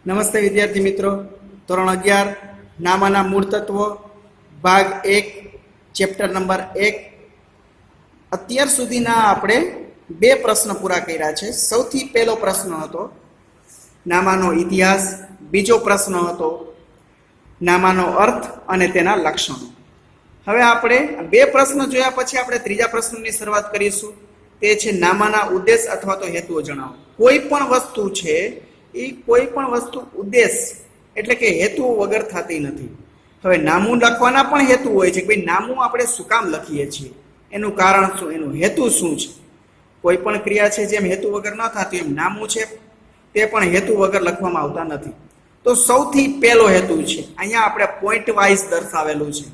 નમસ્તે વિદ્યાર્થી મિત્રો, ધોરણ 11 નામાના મૂળ તત્વો ભાગ 1 ચેપ્ટર નંબર 1. અત્યાર સુધીના આપણે બે પ્રશ્ન પૂરા કર્યા છે. સૌથી પહેલો પ્રશ્ન હતો નામાનો ઇતિહાસ, બીજો પ્રશ્ન હતો નામાનો અર્થ અને તેના લક્ષણો. હવે આપણે બે પ્રશ્નો જોયા પછી આપણે ત્રીજા પ્રશ્નની શરૂઆત કરીશું. તે છે નામાના ઉદ્દેશ અથવા તો હેતુઓ જણાવો. કોઈ પણ વસ્તુ છે એ કોઈ પણ વસ્તુ ઉદ્દેશ એટલે કે હેતુ વગર થતી નથી. હવે નામું લખવાના પણ હેતુ હોય છે કે ભાઈ નામું આપણે શું કામ લખીએ છીએ, એનું કારણ શું, એનું હેતુ શું છે. કોઈ પણ ક્રિયા છે જેમ હેતુ વગર ન થતી એમ નામું છે તે પણ હેતુ વગર લખવામાં આવતા નથી. તો સૌથી પહેલો હેતુ છે, અહીંયા આપણે પોઈન્ટ વાઇઝ દર્શાવેલું છે.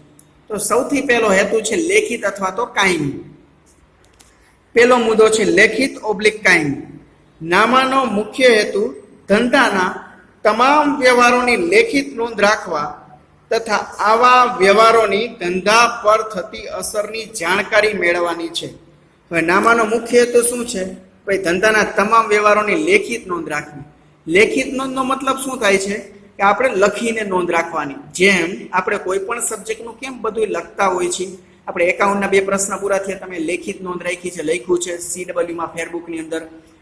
તો સૌથી પહેલો હેતુ છે લેખિત અથવા તો કાયમી. પહેલો મુદ્દો છે લેખિત ઓબ્લિક કાયમી. નામાનો મુખ્ય હેતુ ધંધાના તમામ વ્યવહારોની લેખિત નોંધ રાખવા તથા આવા વ્યવહારોની ધંધા પર થતી અસરની જાણકારી મેળવવાની છે. હવે નામાનો મુખ્ય હેતુ શું છે? ભાઈ ધંધાના તમામ વ્યવહારોની લેખિત નોંધ રાખવી. લેખિત નોંધનો મતલબ શું થાય છે કે આપણે લખીને નોંધ રાખવાની. જેમ આપણે કોઈ પણ સબ્જેક્ટનું કેમ બધું લખતા હોય છે, આપણે એકાઉન્ટના બે પ્રશ્ન પૂરા થયા, તમે લેખિત નોંધ રાખી છે, લખ્યું છે CWમાં ફેરબુકની અંદર.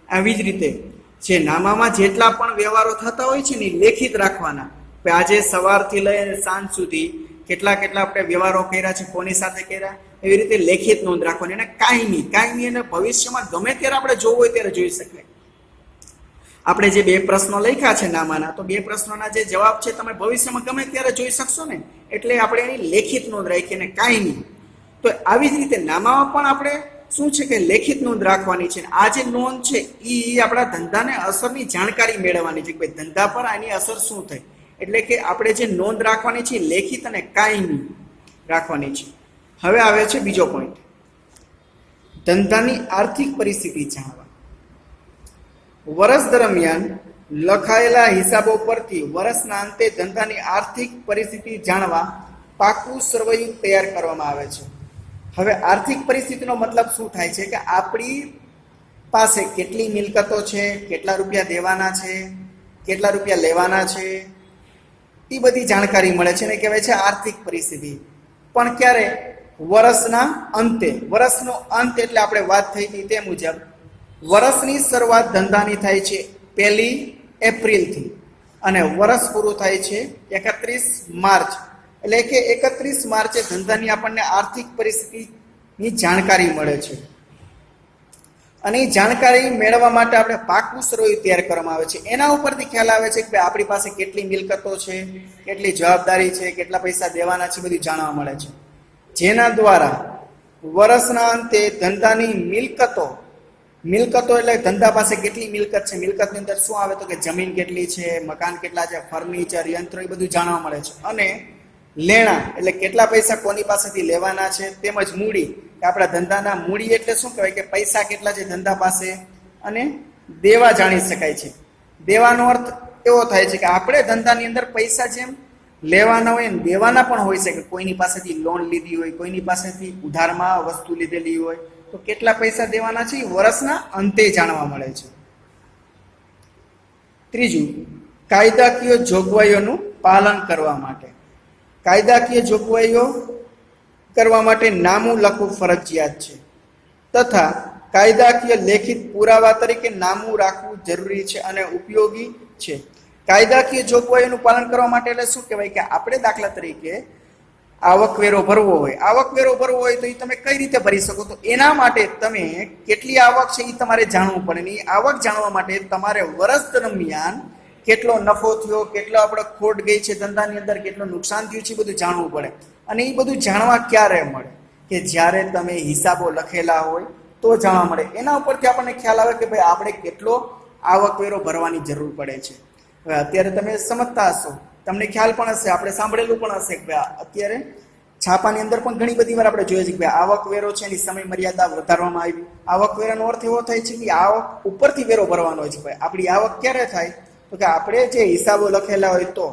આવી જ રીતે જે નામામાં જેટલા પણ વ્યવહારો થતા હોય છે ને એ લેખિત રાખવાના. આજે સવારથી લઈને સાંજ સુધી કેટલા આપણે વ્યવહારો કર્યા છે, કોની સાથે કર્યા, એવી રીતે લેખિત નોંધ રાખવાની. અને કાયમી અને ભવિષ્યમાં ગમે ત્યારે આપણે જોવું હોય ત્યારે જોઈ શકીએ. આપણે જે બે પ્રશ્નો લખ્યા છે નામાના, તો બે પ્રશ્નોના જે જવાબ છે તમે ભવિષ્યમાં ગમે ત્યારે જોઈ શકશો ને, એટલે આપણે એની લેખિત નોંધ રાખીએ અને કાયમી. તો આવી જ રીતે નામામાં પણ આપણે શું છે કે લેખિત નોંધ રાખવાની છે. આ જે નોંધ છે એ આપણા ધંધાને અસરની જાણકારી મેળવવાની છે કે ભાઈ ધંધા પર આની અસર શું થઈ. એટલે કે આપણે જે નોંધ રાખવાની છે લેખિત અને કાયમી રાખવાની છે. હવે આવે છે બીજો પોઈન્ટ, ધંધાની આર્થિક પરિસ્થિતિ જાણવા. વર્ષ દરમિયાન લખાયેલા હિસાબો પરથી વર્ષના અંતે ધંધાની આર્થિક પરિસ્થિતિ જાણવા પાકું સરવૈયું તૈયાર કરવામાં આવે છે. હવે આર્થિક પરિસ્થિતિનો મતલબ શું થાય છે કે આપણી પાસે કેટલી મિલકતો છે, કેટલા રૂપિયા દેવાના છે, કેટલા રૂપિયા લેવાના છે, એ બધી જાણકારી મળે છે ને કહેવાય છે આર્થિક પરિસ્થિતિ. પણ ક્યારે? વર્ષના અંતે. વર્ષનો અંત એટલે આપણે વાત થઈ હતી તે મુજબ વર્ષની શરૂઆત ધંધાની થાય છે 1 એપ્રિલથી અને વર્ષ પૂરું થાય છે 31 માર્ચ. એટલે કે 31 માર્ચે ધંધાની આપણને આર્થિક પરિસ્થિતિની જાણકારી મળે છે. અને એ જાણકારી મેળવવા માટે આપણે પાકું સરવૈયું તૈયાર કરવામાં આવે છે. એના ઉપરથી ખ્યાલ આવે છે કે આપણી પાસે કેટલી મિલકતો છે, કેટલી જવાબદારી છે, કેટલા પૈસા દેવાના છે, બધું જાણવા મળે છે. જેના દ્વારા વર્ષના અંતે ધંધાની મિલકતો એટલે ધંધા પાસે કેટલી મિલકત છે, મિલકતની અંદર શું આવે તો કે જમીન કેટલી છે, મકાન કેટલા છે, ફર્નિચર, યંત્રો, એ બધું જાણવા મળે છે. અને લેણા એટલે કેટલા પૈસા કોની પાસેથી લેવાના છે, તેમજ મૂડી કે આપણા ધંધાના મૂડી એટલે શું કહેવાય કે પૈસા કેટલા છે ધંધા પાસે. અને દેવા જાણી શકાય છે. દેવાનો અર્થ એવો થાય છે કે આપણે ધંધાની અંદર પૈસા જેમ લેવાના હોય ને દેવાના પણ હોય છે કે કોઈની પાસેથી લોન લીધી હોય, કોઈની પાસેથી ઉધારમાં વસ્તુ લીધેલી હોય, તો કેટલા પૈસા દેવાના છે એ વર્ષના અંતે જાણવા મળે છે. ત્રીજું, કાયદાકીય જોગવાઈઓનું પાલન કરવા માટે. કાયદાકીય જોગવાઈઓ કરવા માટે નામું લખવું ફરજિયાત છે તથા કાયદાકીય લેખિત પુરાવા તરીકે નામું રાખવું જરૂરી છે અને ઉપયોગી છે. કાયદાકીય જોગવાઈઓનું પાલન કરવા માટે એટલે શું કહેવાય કે આપણે દાખલા તરીકે આવકવેરો ભરવો હોય તો એ તમે કઈ રીતે ભરી શકો? તો એના માટે તમે કેટલી આવક છે એ તમારે જાણવું પડે. ને એ આવક જાણવા માટે તમારે વર્ષ દરમિયાન કેટલો નફો થયો, કેટલો આપણે ખોટ ગઈ છે ધંધાની અંદર, કેટલું નુકસાન થયું છે, બધું જાણવું પડે. અને એ બધું જાણવા ક્યારે મળે? કે જ્યારે તમે હિસાબો લખેલા હોય તો જાણવા મળે. એના ઉપરથી આપણને ખ્યાલ આવે કે ભાઈ આપણે કેટલો આવકવેરો ભરવાની જરૂર પડે છે. હવે અત્યારે તમે સમજતા હશો, તમને ખ્યાલ પણ હશે, આપણે સાંભળેલું પણ હશે કે અત્યારે છાપાની અંદર પણ ઘણી બધી વાર આપણે જોઈએ છીએ કે આવકવેરો છે એની સમય મર્યાદા વધારવામાં આવી. આવકવેરાનો અર્થ એવો થાય છે કે આવક ઉપરથી વેરો ભરવાનો હોય છે. ભાઈ આપણી આવક ક્યારે થાય તો કે આપણે જે હિસાબો લખેલા હોય તો.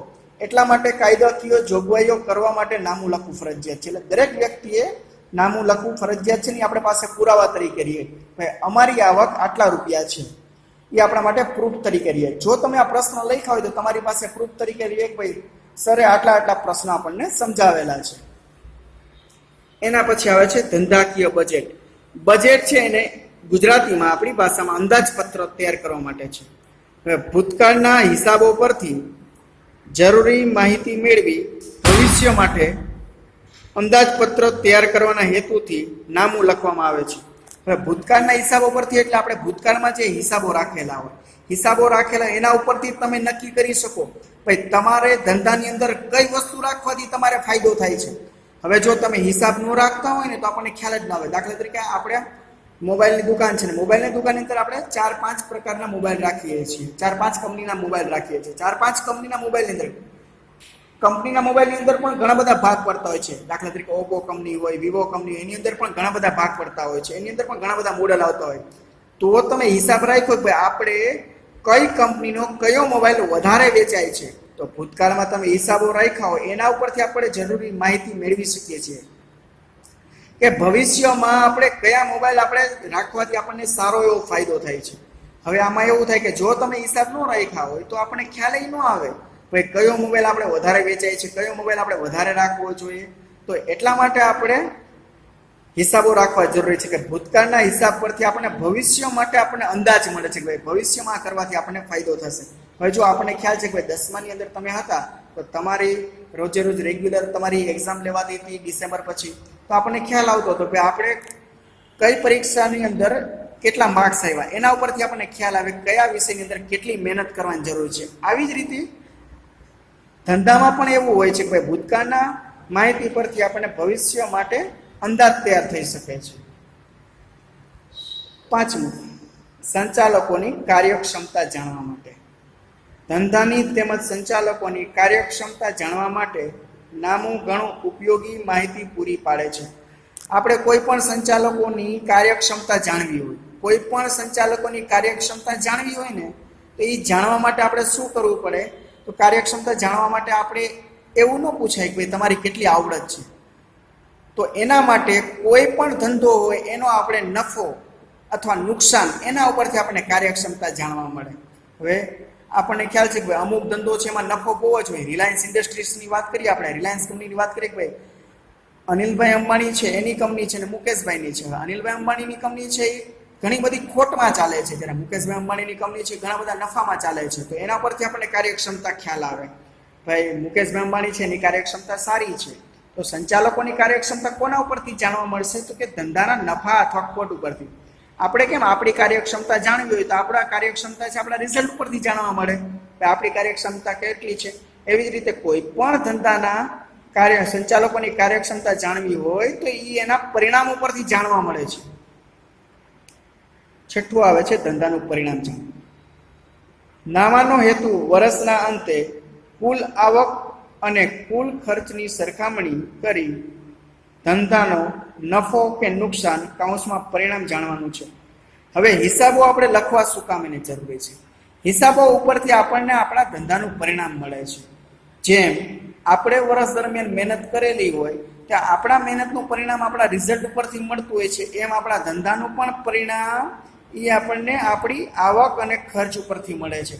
એટલા માટે કાયદાકીય જોગવાઈઓ કરવા માટે નામું લખવું ફરજિયાત છે. એટલે દરેક વ્યક્તિએ નામું લખવું ફરજિયાત છે ને આપણે પાસે પુરાવા તરીકે રહીએ ભાઈ અમારી આવક આટલા રૂપિયા છે. એ આપણા માટે પ્રૂફ તરીકે રહે. જો તમે આ પ્રશ્ન લખ્યા હોય તો તમારી પાસે પ્રૂફ તરીકે રહે કે ભાઈ સરે આટલા પ્રશ્નો આપણને સમજાવેલા છે. એના પછી આવે છે ધંધાકીય બજેટ. બજેટ છે એને ગુજરાતીમાં આપણી ભાષામાં અંદાજપત્ર તૈયાર કરવા માટે છે. હવે ભૂતકાળના હિસાબો પરથી જરૂરી માહિતી મેળવી ભવિષ્ય માટે અંદાજપત્ર તૈયાર કરવાના હેતુથી નામું લખવામાં આવે છે. હવે ભૂતકાળના હિસાબો પરથી એટલે આપણે ભૂતકાળમાં જે હિસાબો રાખેલા હોય, હિસાબો રાખેલા એના ઉપરથી તમે નક્કી કરી શકો ભાઈ તમારે ધંધાની અંદર કઈ વસ્તુ રાખવાથી તમારે ફાયદો થાય છે. હવે જો તમે હિસાબ ન રાખતા હોય ને તો આપણને ખ્યાલ જ ના આવે. દાખલા તરીકે આપણે મોબાઈલની દુકાન છે ને મોબાઈલની દુકાનની અંદર આપણે 4-5 પ્રકારના મોબાઈલ રાખીએ છીએ, 4-5 કંપનીના મોબાઈલ રાખીએ છીએ. 4-5 કંપનીના મોબાઈલની અંદર પણ ઘણા બધા ભાગ પડતા હોય છે. દાખલા તરીકે ઓપ્પો કંપની હોય, વિવો કંપની, એની અંદર પણ ઘણા બધા ભાગ પડતા હોય છે, એની અંદર પણ ઘણા બધા મોડેલ આવતા હોય. તો તમે હિસાબ રાખ્યો કે ભાઈ આપણે કઈ કંપનીનો કયો મોબાઈલ વધારે વેચાય છે, તો ભૂતકાળમાં તમે હિસાબો રાખ્યા હોય એના ઉપરથી આપણે જરૂરી માહિતી મેળવી શકીએ છીએ કે ભવિષ્યમાં આપણે કયા મોબાઈલ આપણે રાખવાથી આપણને સારો એવો ફાયદો થાય છે. હવે આમાં એવું થાય કે જો તમે હિસાબ ન રાખ્યા હોય તો આપણને ખ્યાલ ન આવે ભાઈ કયો મોબાઈલ આપણે વધારે વેચાય છે, કયો મોબાઈલ આપણે વધારે રાખવો જોઈએ. તો એટલા માટે આપણે હિસાબો રાખવા જરૂરી છે કે ભૂતકાળના હિસાબ પરથી આપણને ભવિષ્ય માટે આપણને અંદાજ મળે છે કે ભાઈ ભવિષ્યમાં આ કરવાથી આપણને ફાયદો થશે. હવે જો આપણને ખ્યાલ છે કે ભાઈ 10માની અંદર તમે હતા તો તમારી રોજે રોજ રેગ્યુલર તમારી એક્ઝામ લેવાતી હતી ડિસેમ્બર પછી, તો આપણને ખ્યાલ આવતો હતો કે આપણે કઈ પરીક્ષાની અંદર કેટલા માર્ક્સ આવ્યા, એના ઉપરથી આપણને ખ્યાલ આવે કયા વિષયની અંદર કેટલી મહેનત કરવાની જરૂર છે. આવી જ રીતે ધંધામાં પણ એવું હોય છે કે ભાઈ ભૂતકાળના માહિતી પરથી આપણને ભવિષ્ય માટે અંદાજ તૈયાર થઈ શકે છે. 5મું, સંચાલકોની કાર્યક્ષમતા જાણવા માટે. ધંધાની તેમજ સંચાલકોની કાર્યક્ષમતા જાણવા માટે નામું ઘણું ઉપયોગી માહિતી પૂરી પાડે છે. આપણે કોઈ પણ સંચાલકોની કાર્યક્ષમતા જાણવી હોય, કોઈ પણ સંચાલકોની કાર્યક્ષમતા જાણવી હોય ને તો એ જાણવા માટે આપણે શું કરવું પડે? તો કાર્યક્ષમતા જાણવા માટે આપણે એવું ન પૂછાય કે ભાઈ તમારી કેટલી આવડત છે. તો એના માટે કોઈ પણ ધંધો હોય એનો આપણે નફો અથવા નુકસાન એના ઉપરથી આપણને કાર્યક્ષમતા જાણવા મળે. હવે આપણને ખ્યાલ છે કે ભાઈ અમુક ધંધો છે એમાં નફો બહુ જ હોય. રિલાયન્સ ઇન્ડસ્ટ્રીઝની વાત કરીએ, આપણે રિલાયન્સ કંપનીની વાત કરીએ કે ભાઈ અનિલભાઈ અંબાણી છે એની કંપની છે ને મુકેશભાઈની છે. અનિલભાઈ અંબાણીની કંપની છે એ ઘણી બધી ખોટમાં ચાલે છે, જ્યારે મુકેશભાઈ અંબાણીની કંપની છે ઘણા બધા નફામાં ચાલે છે. તો એના પરથી આપણને કાર્યક્ષમતા ખ્યાલ આવે ભાઈ મુકેશભાઈ અંબાણી છે એની કાર્યક્ષમતા સારી છે. તો સંચાલકોની કાર્યક્ષમતા કોના ઉપરથી જાણવા મળશે? તો કે ધંધાના નફા અથવા ખોટ ઉપરથી. આપણે કેમ આપણી કાર્યક્ષમતા જાણવી હોય તો આપણા કાર્યક્ષમતા છે આપણા રિઝલ્ટ ઉપરથી જાણવા મળે કે આપણી કાર્યક્ષમતા કેટલી છે. એવી જ રીતે કોઈ પણ ધંધાના સંચાલકોની કાર્યક્ષમતા જાણવી હોય તો એ એના પરિણામ ઉપરથી જાણવા મળે છે. 6થું આવે છે ધંધાનું પરિણામ જાણવું. નામાનો હેતુ વર્ષના અંતે કુલ આવક અને કુલ ખર્ચની સરખામણી કરી ધંધાનો નફો કે નુકસાન કૌંસમાં પરિણામ જાણવાનું છે. હવે હિસાબો આપણે લખવા શું કામ એને જરૂરી છે? હિસાબો ઉપરથી આપણને આપણા ધંધાનું પરિણામ મળે છે. જેમ આપણે વર્ષ દરમિયાન મહેનત કરેલી હોય ત્યાં આપણા મહેનતનું પરિણામ આપણા રિઝલ્ટ ઉપરથી મળતું હોય છે, એમ આપણા ધંધાનું પણ પરિણામ એ આપણને આપણી આવક અને ખર્ચ ઉપરથી મળે છે.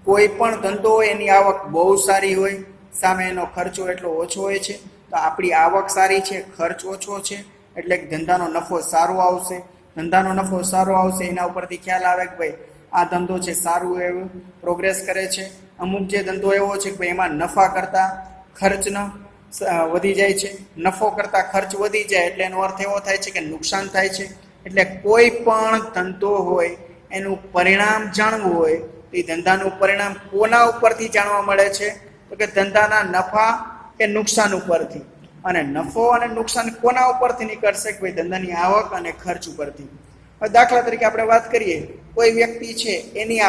કોઈ પણ ધંધો હોય એની આવક બહુ સારી હોય, સામે એનો ખર્ચો એટલો ઓછો હોય છે. તો આપણી આવક સારી છે, ખર્ચ ઓછો છે, એટલે ધંધાનો નફો સારો આવશે. ધંધાનો નફો સારો આવશે એના ઉપરથી ખ્યાલ આવે કે ભાઈ આ ધંધો છે સારું એવું પ્રોગ્રેસ કરે છે. અમુક જે ધંધો એવો છે કે ભાઈ એમાં નફા કરતાં ખર્ચનો વધી જાય છે, નફો કરતાં ખર્ચ વધી જાય એટલે એનો અર્થ એવો થાય છે કે નુકસાન થાય છે. એટલે કોઈ પણ ધંધો હોય એનું પરિણામ જાણવું હોય તો એ ધંધાનું પરિણામ કોના ઉપરથી જાણવા મળે છે? તો કે ધંધાના નફા કે નુકસાન ઉપરથી. અને નફો અને નુકસાન કોના ઉપરથી નીકળશે? કે ભાઈ ધંધાની આવક અને ખર્ચ ઉપરથી. હવે દાખલા તરીકે આપણે વાત કરીએ, કોઈ વ્યક્તિ છે એની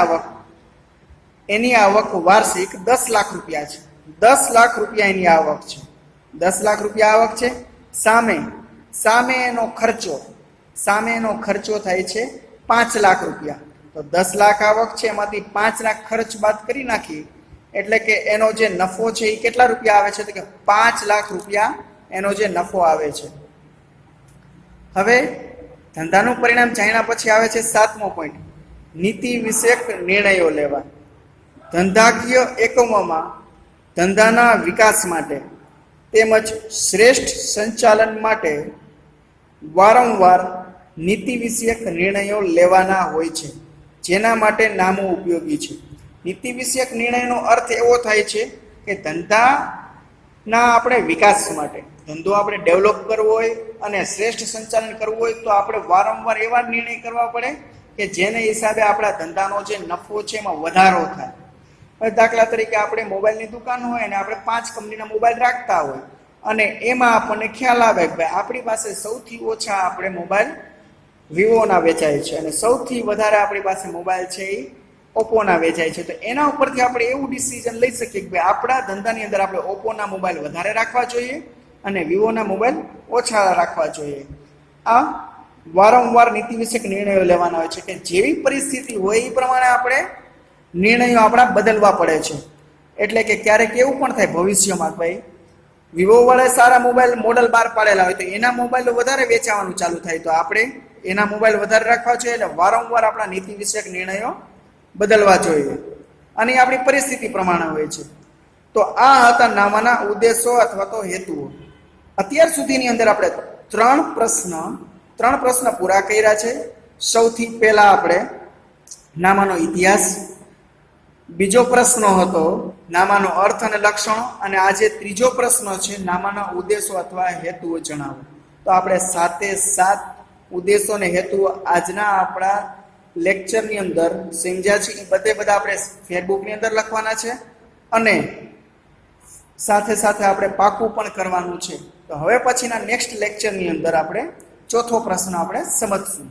આવક વાર્ષિક 10 લાખ રૂપિયા છે. 10 લાખ રૂપિયા એની આવક છે. 10 લાખ રૂપિયા આવક છે. સામે એનો ખર્ચો થાય છે 5 લાખ રૂપિયા. તો 10 લાખ આવક છે એમાંથી 5 લાખ ખર્ચ બાદ કરી નાખી એટલે કે એનો જે નફો છે એ કેટલા રૂપિયા આવે છે? તો કે 5 લાખ રૂપિયા એનો જે નફો આવે છે. હવે ધંધાનું પરિણામ જાણ્યા પછી આવે છે 7મો પોઈન્ટ, નીતિ વિષયક નિર્ણયો લેવા, ધંધાકીય એકમોમાં ધંધાના વિકાસ માટે તેમજ શ્રેષ્ઠ સંચાલન માટે વારંવાર નીતિ વિષયક નિર્ણયો લેવાના હોય છે, જેના માટે નામો ઉપયોગી છે. નીતિ વિષયક નિર્ણયનો અર્થ એવો થાય છે કે ધંધાના આપણે વિકાસ માટે, ધંધો આપણે ડેવલપ કરવો હોય અને શ્રેષ્ઠ સંચાલન કરવું હોય તો આપણે વારંવાર એવા નિર્ણય કરવા પડે કે જેને હિસાબે આપણા ધંધાનો જે નફો છે એમાં વધારો થાય. હવે દાખલા તરીકે આપણે મોબાઈલની દુકાન હોય અને આપણે 5 કંપનીના મોબાઈલ રાખતા હોય અને એમાં આપણને ખ્યાલ આવે કે ભાઈ આપણી પાસે સૌથી ઓછા આપણે મોબાઈલ વિવોના વેચાય છે અને સૌથી વધારે આપણી પાસે મોબાઈલ છે એ ઓપ્પોના વેચાય છે. તો એના ઉપરથી આપણે એવું ડિસિઝન લઈ શકીએ કે ભાઈ આપણા ધંધાની અંદર આપણે ઓપ્પોના મોબાઈલ વધારે રાખવા જોઈએ અને વિવોના મોબાઈલ ઓછા રાખવા જોઈએ. આ વારંવાર નીતિ વિષયક નિર્ણયો લેવાના હોય છે કે જેવી પરિસ્થિતિ હોય એ પ્રમાણે આપણે નિર્ણયો આપણા બદલવા પડે છે. એટલે કે ક્યારેક એવું પણ થાય ભવિષ્યમાં ભાઈ વિવો વાળા સારા મોબાઈલ મોડલ બહાર પાડેલા હોય તો એના મોબાઈલો વધારે વેચાવાનું ચાલુ થાય તો આપણે એના મોબાઈલ વધારે રાખવા જોઈએ. એટલે વારંવાર આપણા નીતિ વિષયક નિર્ણયો બદલવા જોઈએ અને આપણી પરિસ્થિતિ પ્રમાણે હોય છે. તો આ હતા નામાના ઉદ્દેશો અથવા તો હેતુઓ. અત્યાર સુધીની અંદર આપણે ત્રણ પ્રશ્ન પૂરા કર્યા છે. સૌથી પહેલા આપણે નામાનો ઇતિહાસ, બીજો પ્રશ્ન હતો નામાનો અર્થ અને લક્ષણો, અને આજે ત્રીજો પ્રશ્ન છે નામાના ઉદ્દેશો અથવા હેતુઓ જણાવો. તો આપણે 7 ઉદ્દેશો અને હેતુઓ આજના આપણા લેક્ચરની અંદર સમજ્યા છે એ બધા આપણે ફેસબુકની અંદર લખવાના છે અને સાથે સાથે આપણે પાકું પણ કરવાનું છે. તો હવે પછીના નેક્સ્ટ લેક્ચરની અંદર આપણે ચોથો પ્રશ્ન આપણે સમજશું.